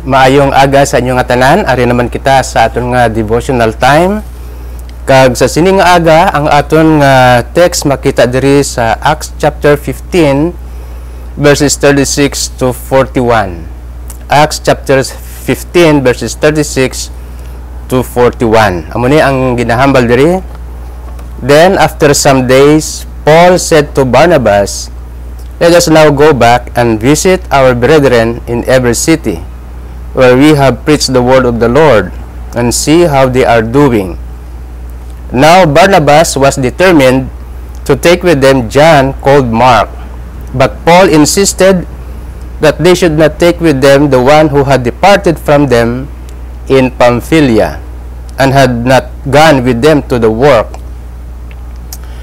Maayong aga sa inyong tanan. Ari naman kita sa aton nga devotional time. Kag sa sining nga aga ang aton nga text makita diri sa Acts chapter 15 verses 36 to 41. Acts chapter 15 verses 36 to 41. Amo ni ang ginahambal diri. Then after some days Paul said to Barnabas, "Let us now go back and visit our brethren in every city where we have preached the word of the Lord, and see how they are doing." Now Barnabas was determined to take with them John called Mark, but Paul insisted that they should not take with them the one who had departed from them in Pamphylia and had not gone with them to the work.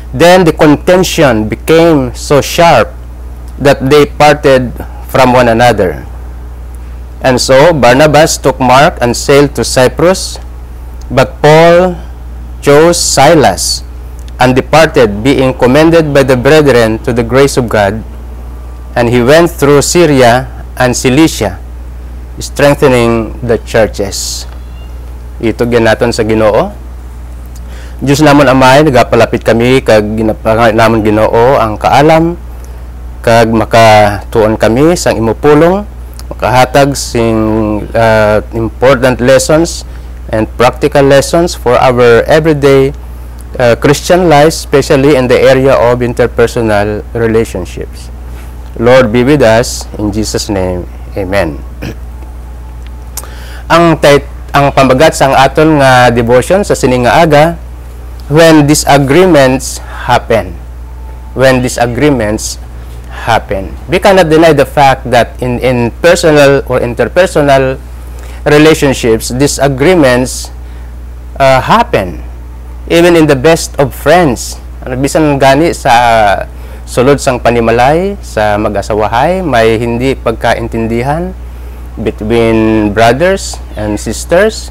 Then the contention became so sharp that they parted from one another. And so Barnabas took Mark and sailed to Cyprus, but Paul chose Silas and departed, being commended by the brethren to the grace of God. And he went through Syria and Cilicia, strengthening the churches. Ito ginaton sa Ginoo. Diyos namon Amay, nagapalapit kami kag ginapangalan namon Ginoo ang kaalam kag makatuon kami sang imupulong, makahatag sing important lessons and practical lessons for our everyday Christian life, especially in the area of interpersonal relationships. Lord be with us, in Jesus' name, Amen. Ang pambagat sang aton nga devotion sa sining nga aga, when disagreements happen. When disagreements happen. We cannot deny the fact that in personal or interpersonal relationships, disagreements happen. Even in the best of friends. Bisan gani sa sulod sang panimalay, sa mag-asawahay, may hindi pagkaintindihan between brothers and sisters,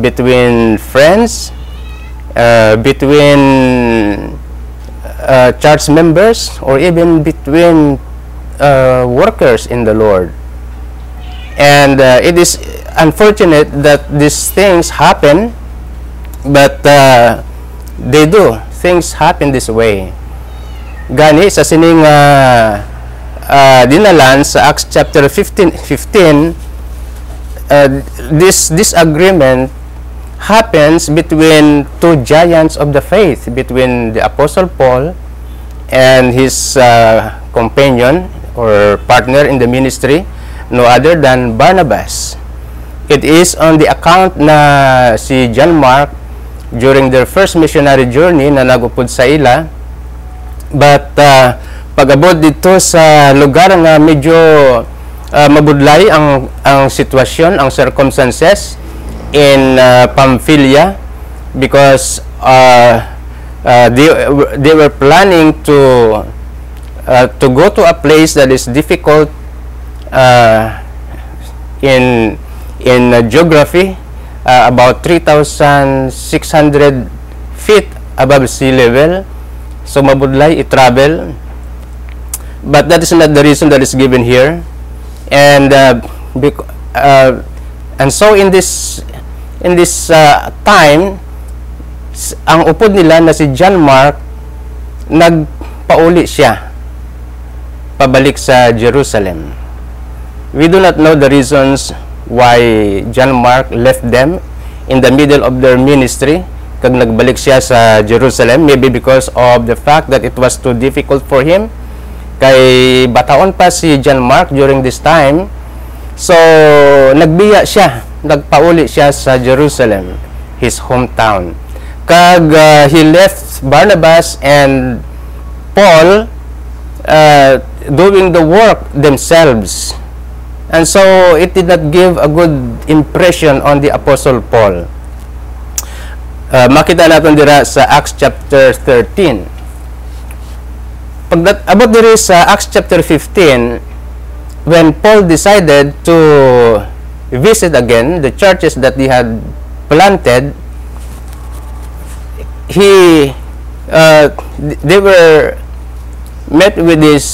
between friends, between church members, or even between workers in the Lord. And it is unfortunate that these things happen, but they do. Things happen this way. Gani sa sining dinalan sa Acts chapter 15, this disagreement happens between two giants of the faith, between the Apostle Paul and his companion or partner in the ministry, no other than Barnabas. It is on the account na si John Mark during their first missionary journey na nagupod sa ila, but pag-abot dito sa lugar nga medyo mabudlay ang sitwasyon, ang circumstances in Pamphylia, because they were planning to go to a place that is difficult in geography, about 3,600 feet above sea level. So mabudlay i-travel, but that is not the reason that is given here. And so in this time, ang upod nila na si John Mark, nagpauli siya pabalik sa Jerusalem. We do not know the reasons why John Mark left them in the middle of their ministry kag nagbalik siya sa Jerusalem. Maybe because of the fact that it was too difficult for him, kay bataon pa si John Mark during this time. So nagbiya siya, nagpauli siya sa Jerusalem, his hometown. Kag he left Barnabas and Paul doing the work themselves. And so it did not give a good impression on the Apostle Paul. Makita natin dira sa Acts chapter 13. Abot diri sa Acts chapter 15, when Paul decided to visit again the churches that he had planted, they were met with this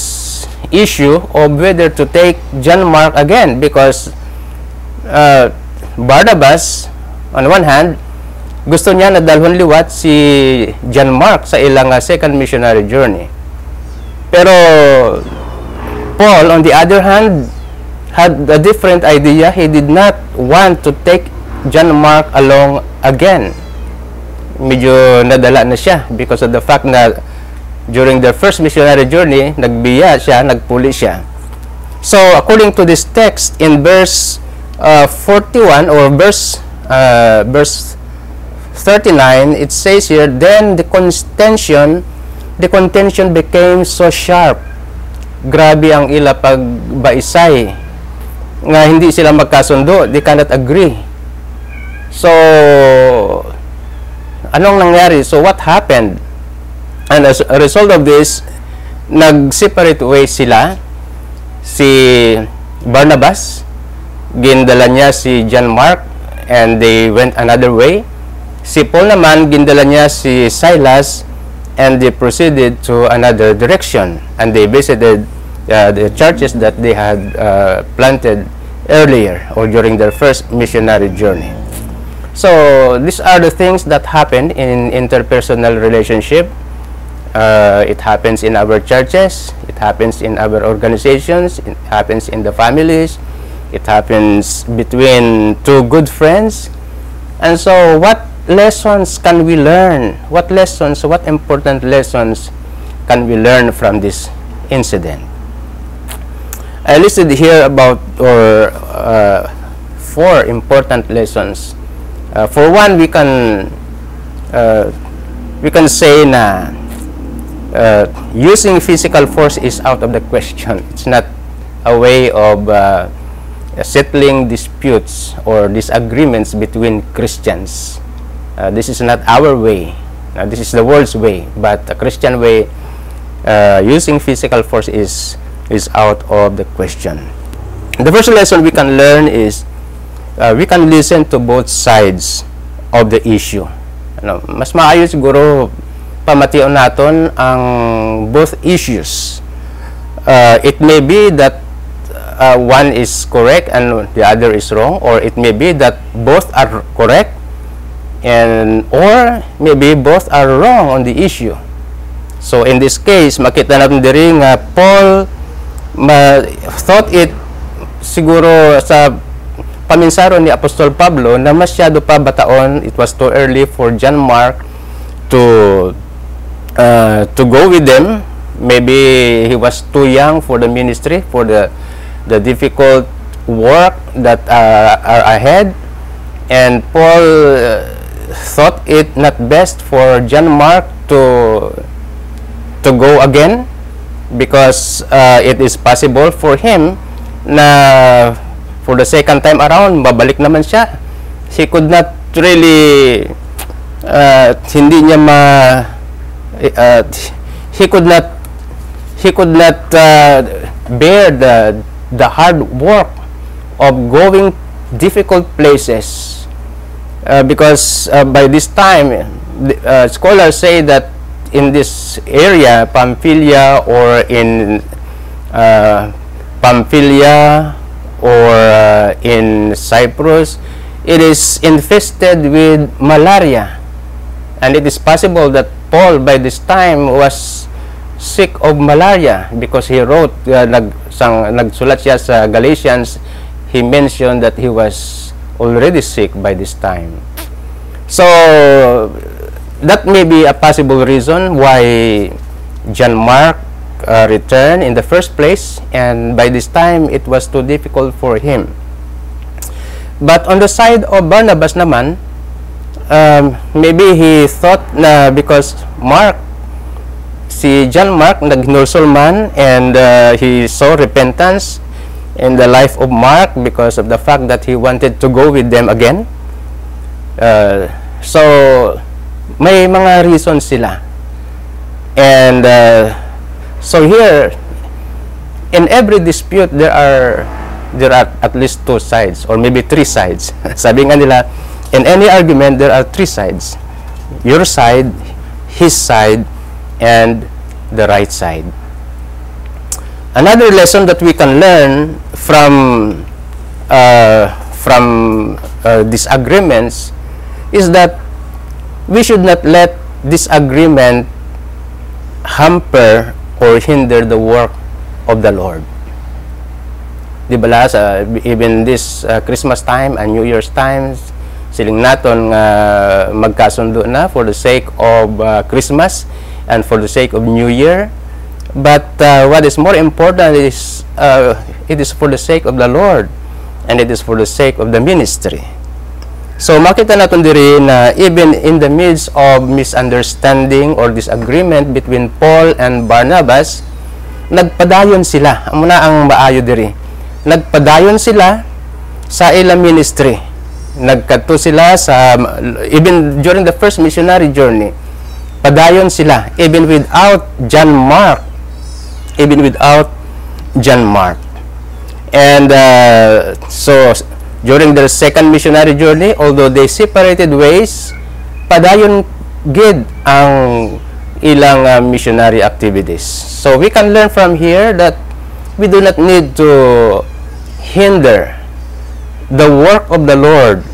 issue of whether to take John Mark again, because Barnabas, on one hand, gusto niya na dalhon liwat si John Mark sa ilang second missionary journey. Pero Paul, on the other hand, had a different idea. He did not want to take John Mark along again. Medyo nadala na siya because of the fact na during their first missionary journey, nagbiya siya, nagpuli siya. So, according to this text, in verse 41 or verse 39, it says here, then the contention became so sharp. Grabe ang ila pagbaisay nga hindi sila magkasundo. They cannot agree. So, anong nangyari? So, what happened? And as a result of this, nag-separate ways sila. Si Barnabas, gindala niya si John Mark, and they went another way. Si Paul naman, gindala niya si Silas, and they proceeded to another direction. And they visited the churches that they had planted earlier or during their first missionary journey. So, these are the things that happen in interpersonal relationship. It happens in our churches, it happens in our organizations, it happens in the families, it happens between two good friends. And so, what lessons can we learn? What important lessons can we learn from this incident? I listed here about four important lessons. For one, we can say na using physical force is out of the question. It's not a way of settling disputes or disagreements between Christians. This is not our way. This is the world's way. But the Christian way, using physical force is out of the question. The first lesson we can learn is we can listen to both sides of the issue. Mas maayo siguro pamation naton ang both issues. It may be that one is correct and the other is wrong, or it may be that both are correct and or maybe both are wrong on the issue. So in this case, makita natin diri nga Paul thought it siguro sa paminsaro ni Apostol Pablo na masyado pa bataon. It was too early for John Mark to go with them. Maybe he was too young for the ministry, for the difficult work that are ahead. And Paul thought it not best for John Mark to go again, because it is possible for him na for the second time around babalik naman siya. He could not really hindi niya he could not bear the hard work of going difficult places, because by this time scholars say that in this area, Pamphylia or in in Cyprus, it is infested with malaria, and it is possible that Paul by this time was sick of malaria, because he wrote nagsulat siya sa Galatians. He mentioned that he was already sick by this time. So that may be a possible reason why John Mark returned in the first place, and by this time it was too difficult for him. But on the side of Barnabas naman, maybe he thought na because si John Mark naghinulsol man, and he saw repentance in the life of Mark because of the fact that he wanted to go with them again. So may mga reasons sila. And so here, in every dispute, there are at least two sides, or maybe three sides. Sabi nga nila, in any argument, there are three sides. Your side, his side, and the right side. Another lesson that we can learn from from disagreements is that we should not let disagreement hamper or hinder the work of the Lord. Di ba even this Christmas time and New Year's times, siling naton nga magkasundo na for the sake of Christmas and for the sake of New Year. But what is more important is it is for the sake of the Lord and it is for the sake of the ministry. So makita natin diri na even in the midst of misunderstanding or disagreement between Paul and Barnabas, nagpadayon sila. Amo na ang maayo diri. Nagpadayon sila sa ilang ministry. Nagkadto sila sa even during the first missionary journey. Padayon sila even without John Mark. And so during their second missionary journey, although they separated ways, padayon gid ang ilang missionary activities. So we can learn from here that we do not need to hinder the work of the Lord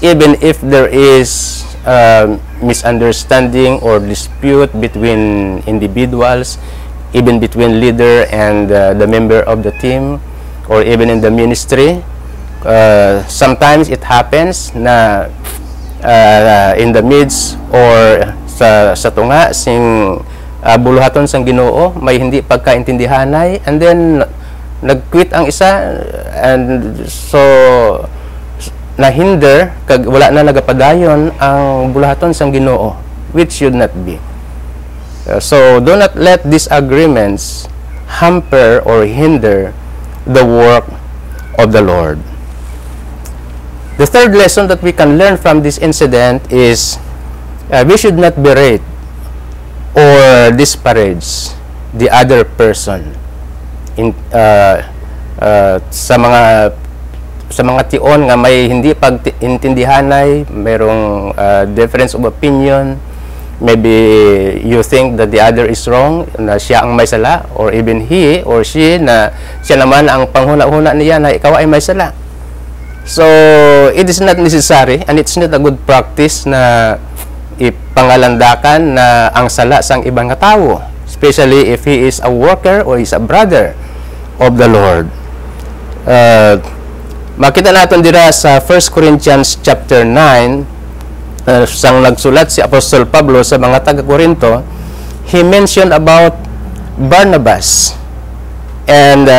even if there is misunderstanding or dispute between individuals, even between leader and the member of the team, or even in the ministry. Sometimes it happens na in the midst or sa tunga sing buluhaton sang Ginoo may hindi pagkaintindihanay, and then nag-quit ang isa, and so nahinder kag wala na nagapadayon ang buluhaton sang Ginoo, which should not be. So do not let disagreements hamper or hinder the work of the Lord. The third lesson that we can learn from this incident is we should not berate or disparage the other person in sa mga tion nga may hindi pag-intindihanay, mayroong difference of opinion. Maybe you think that the other is wrong, na siya ang may sala, or even he or she na siya naman ang panghuna-huna niya na ikaw ay may sala. So it is not necessary and it's not a good practice na ipangalandakan na ang sala sang ibang tao, especially if he is a worker or is a brother of the Lord. Makita natin dira sa 1 Corinthians chapter 9, sang nagsulat si Apostol Pablo sa mga taga-Korinto, he mentioned about Barnabas. And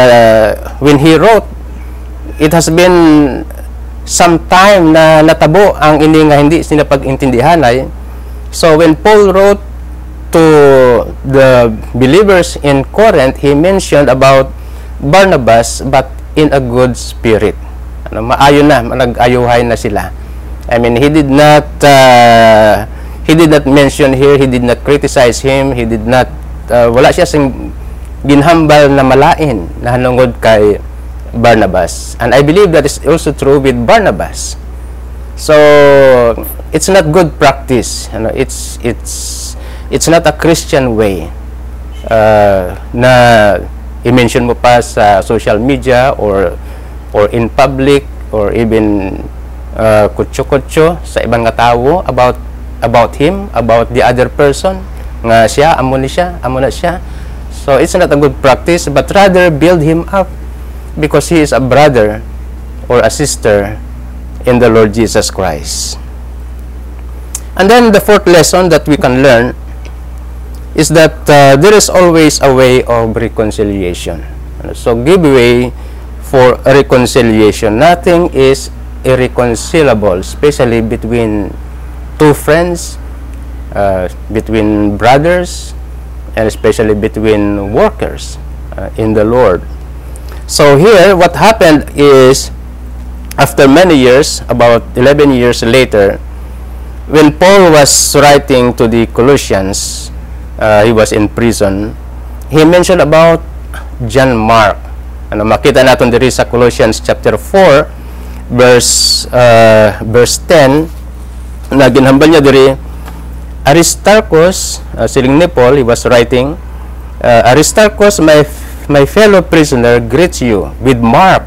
when he wrote, it has been some time na natabo ang ini nga hindi sinapag-intindihanay. So when Paul wrote to the believers in Corinth, he mentioned about Barnabas but in a good spirit. Maayo na, nag-ayuhay na sila. I mean, he did not mention here, he did not criticize him, he did not wala siya sing ginhambal na malain na hanungod kay Barnabas. And I believe that is also true with Barnabas. So it's not good practice, you know, it's not a Christian way na i-mention mo pa sa social media or in public or even kutso-kutso sa ibang tao about him, about the other person, nga siya, amo na siya. So it's not a good practice, but rather build him up because he is a brother or a sister in the Lord Jesus Christ. And then the fourth lesson that we can learn is that there is always a way of reconciliation. So give way for reconciliation. Nothing is irreconcilable, especially between two friends, between brothers, and especially between workers in the Lord. So here, what happened is, after many years, about 11 years later, when Paul was writing to the Colossians, he was in prison, he mentioned about John Mark. Ano, makita natin diri sa Colossians chapter 4, verse 10, na ginhambal niya diri, Aristarchus, siling ni Paul, he was writing, Aristarchus, my fellow prisoner, greets you with Mark,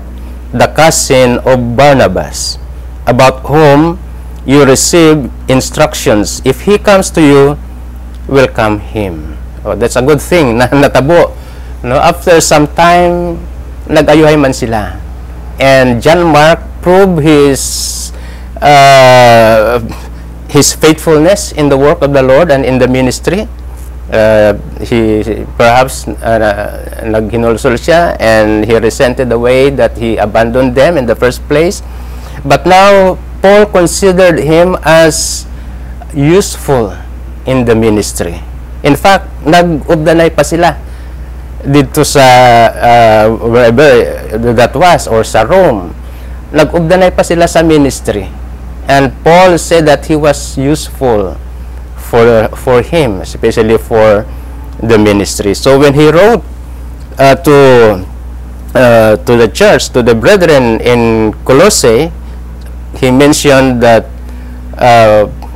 the cousin of Barnabas, about whom you receive instructions. If he comes to you, welcome him. Oh, that's a good thing na natabo. No, after some time, nag-ayuhay man sila. And John Mark proved his faithfulness in the work of the Lord and in the ministry. He perhaps naghinulsol siya, and he resented the way that he abandoned them in the first place. But now Paul considered him as useful in the ministry. In fact, nag-ubdanay pa sila dito sa wherever that was, or sa Rome. Nag-ubdanay pa sila sa ministry. And Paul said that he was useful for him, especially for the ministry. So when he wrote to the church, to the brethren in Colossae, he mentioned that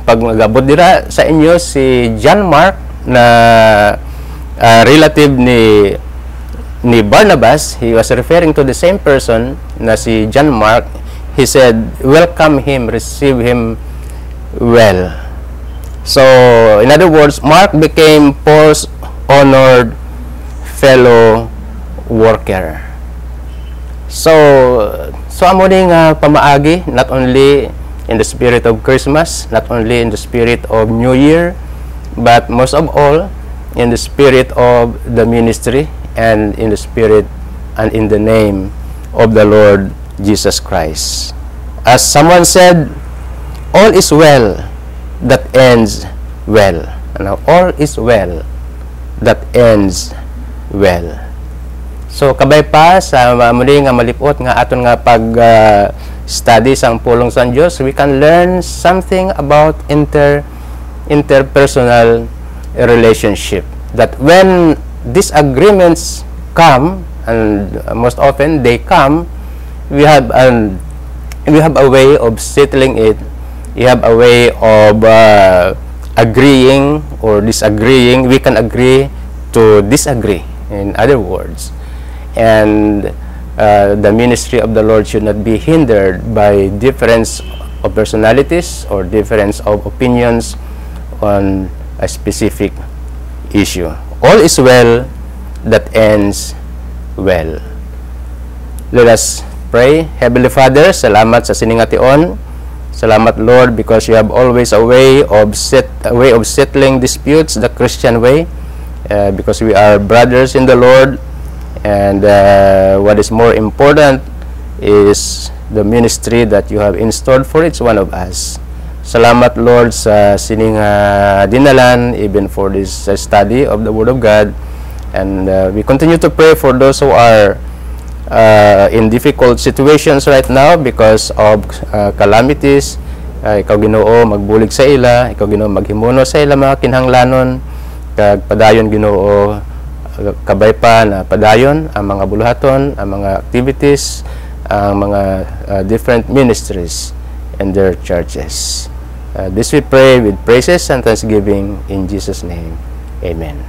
pag magabot dira sa inyo si John Mark na relative ni Barnabas, he was referring to the same person na si John Mark. He said, welcome him, receive him well. So, in other words, Mark became Paul's honored fellow worker. So amo ning pamaagi, not only in the spirit of Christmas, not only in the spirit of New Year, but most of all, in the spirit of the ministry, and in the spirit and in the name of the Lord Jesus Christ. As someone said, all is well that ends well. Now, all is well that ends well. So, kabay pa sa muli nga malipot nga aton nga pag-study sang pulong sa Diyos, we can learn something about interpersonal relationship. That when disagreements come, and most often they come, we have a way of settling it. We have a way of agreeing or disagreeing. We can agree to disagree, in other words. And the ministry of the Lord should not be hindered by difference of personalities or difference of opinions on a specific issue. All is well that ends well. Let us pray. Heavenly Father, salamat sa siningation. Salamat, Lord, because you have always a way of settling disputes the Christian way, because we are brothers in the Lord, and what is more important is the ministry that you have installed for each one of us. Salamat, Lord, sa sining dinalan, even for this study of the Word of God, and we continue to pray for those who are in difficult situations right now because of calamities. Ikaw Ginoo magbulig sa ila, ikaw Ginoo maghimuno sa ila mga kinahanglanon, kag padayon Ginoo kabay pa na padayon ang mga buluhaton, ang mga activities, ang mga different ministries and their churches. This we pray with praises and thanksgiving in Jesus' name. Amen.